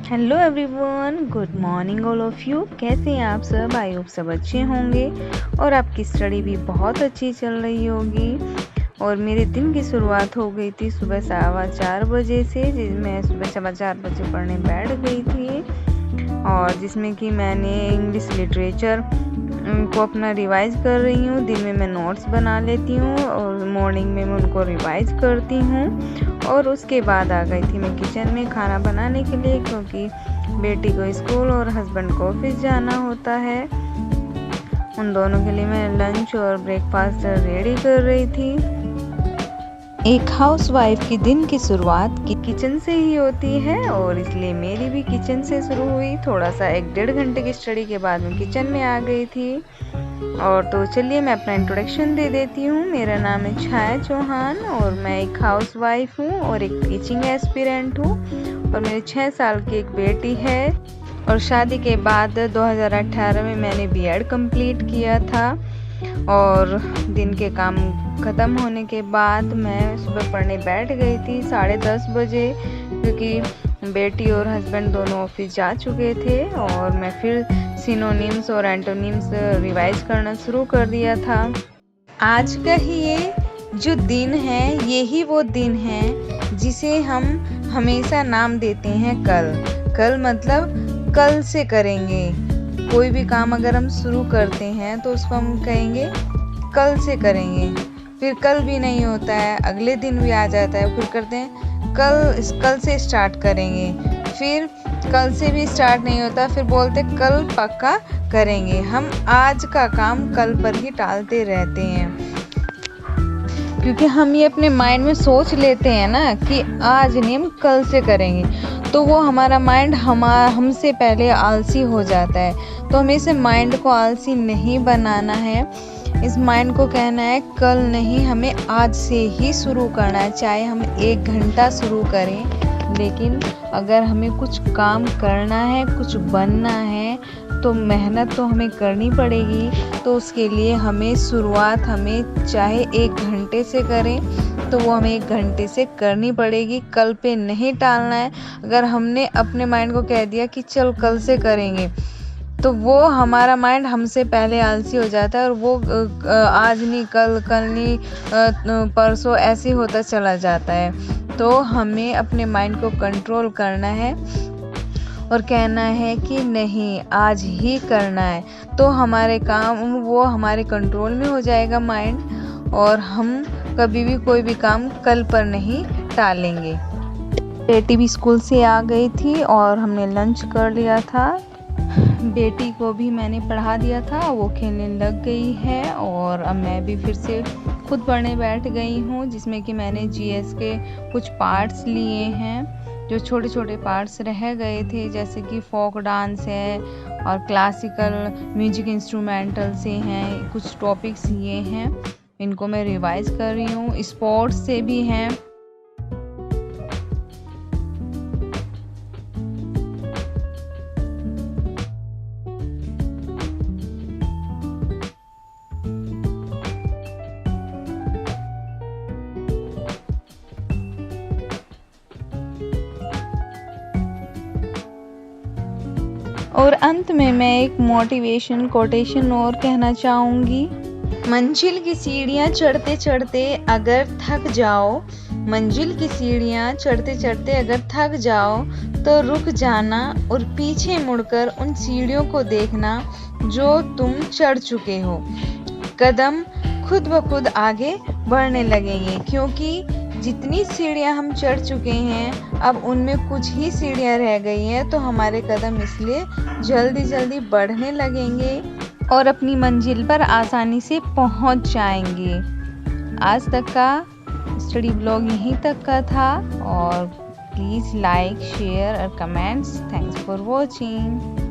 Hello everyone, good morning all of you. कैसे हैं आप सब? आई होप सब अच्छे होंगे और आपकी स्टडी भी बहुत अच्छी चल रही होगी। और मेरे दिन की शुरुआत हो गई थी सुबह 4:15 बजे से, मैं सुबह 4:15 बजे पढ़ने बैठ गई थी और जिसमें कि मैंने इंग्लिश लिटरेचर को अपना रिवाइज कर रही हूँ। दिन में मैं नोट्स बना लेती हूँ और मॉर्निंग में मैं उनको रिवाइज करती हूँ। और उसके बाद आ गई थी मैं किचन में खाना बनाने के लिए, क्योंकि बेटी को स्कूल और हस्बैंड को ऑफिस जाना होता है। उन दोनों के लिए मैं लंच और ब्रेकफास्ट रेडी कर रही थी। एक हाउसवाइफ की दिन की शुरुआत किचन से ही होती है और इसलिए मेरी भी किचन से शुरू हुई। थोड़ा सा 1-1.5 घंटे की स्टडी के बाद मैं किचन में आ गई थी। और तो चलिए मैं अपना इंट्रोडक्शन दे देती हूँ। मेरा नाम है छाया चौहान और मैं एक हाउसवाइफ हूँ और एक टीचिंग एस्पिरेंट हूँ और मेरे 6 साल की एक बेटी है। और शादी के बाद 2018 में मैंने बीएड कंप्लीट किया था और दिन के काम ख़त्म होने के बाद मैं सुबह पढ़ने बैठ गई थी 10:30 बजे, क्योंकि बेटी और हस्बैंड दोनों ऑफिस जा चुके थे। और मैं फिर सिनोनिम्स और एंटोनिम्स रिवाइज करना शुरू कर दिया था। आज का ही ये जो दिन है, यही वो दिन है जिसे हम हमेशा नाम देते हैं कल। कल मतलब कल से करेंगे। कोई भी काम अगर हम शुरू करते हैं तो उसको हम कहेंगे कल से करेंगे, फिर कल भी नहीं होता है, अगले दिन भी आ जाता है, फिर करते हैं कल से स्टार्ट करेंगे, फिर कल से भी स्टार्ट नहीं होता, फिर बोलते कल पक्का करेंगे। हम आज का काम कल पर ही टालते रहते हैं, क्योंकि हम ये अपने माइंड में सोच लेते हैं ना कि आज नहीं हम कल से करेंगे, तो वो हमारा माइंड हमसे पहले आलसी हो जाता है। तो हमें इसे माइंड को आलसी नहीं बनाना है। इस माइंड को कहना है कल नहीं, हमें आज से ही शुरू करना है। चाहे हम 1 घंटा शुरू करें, लेकिन अगर हमें कुछ काम करना है, कुछ बनना है, तो मेहनत तो हमें करनी पड़ेगी। तो उसके लिए हमें शुरुआत हमें चाहे 1 घंटे से करें तो वो हमें 1 घंटे से करनी पड़ेगी। कल पे नहीं टालना है। अगर हमने अपने माइंड को कह दिया कि चल कल से करेंगे, तो वो हमारा माइंड हमसे पहले आलसी हो जाता है और वो आज नहीं कल नहीं परसों ऐसे होता चला जाता है। तो हमें अपने माइंड को कंट्रोल करना है और कहना है कि नहीं आज ही करना है, तो हमारे काम वो हमारे कंट्रोल में हो जाएगा माइंड, और हम कभी भी कोई भी काम कल पर नहीं टालेंगे। बेटी भी स्कूल से आ गई थी और हमने लंच कर लिया था। बेटी को भी मैंने पढ़ा दिया था, वो खेलने लग गई है और अब मैं भी फिर से खुद पढ़ने बैठ गई हूँ, जिसमें कि मैंने जीएस के कुछ पार्ट्स लिए हैं। जो छोटे छोटे पार्ट्स रह गए थे, जैसे कि फोक डांस है और क्लासिकल म्यूजिक इंस्ट्रूमेंटल से हैं, कुछ टॉपिक्स लिए हैं, इनको मैं रिवाइज कर रही हूँ। स्पोर्ट्स से भी हैं। और अंत में मैं एक मोटिवेशन कोटेशन और कहना चाहूँगी। मंजिल की सीढ़ियाँ चढ़ते चढ़ते अगर थक जाओ, मंजिल की सीढ़ियाँ चढ़ते चढ़ते अगर थक जाओ तो रुक जाना और पीछे मुड़कर उन सीढ़ियों को देखना जो तुम चढ़ चुके हो। कदम खुद ब खुद आगे बढ़ने लगेंगे, क्योंकि जितनी सीढ़ियाँ हम चढ़ चुके हैं अब उनमें कुछ ही सीढ़ियाँ रह गई हैं, तो हमारे कदम इसलिए जल्दी जल्दी बढ़ने लगेंगे और अपनी मंजिल पर आसानी से पहुंच जाएंगे। आज तक का स्टडी ब्लॉग यहीं तक का था और प्लीज़ लाइक शेयर और कमेंट्स। Thanks for watching.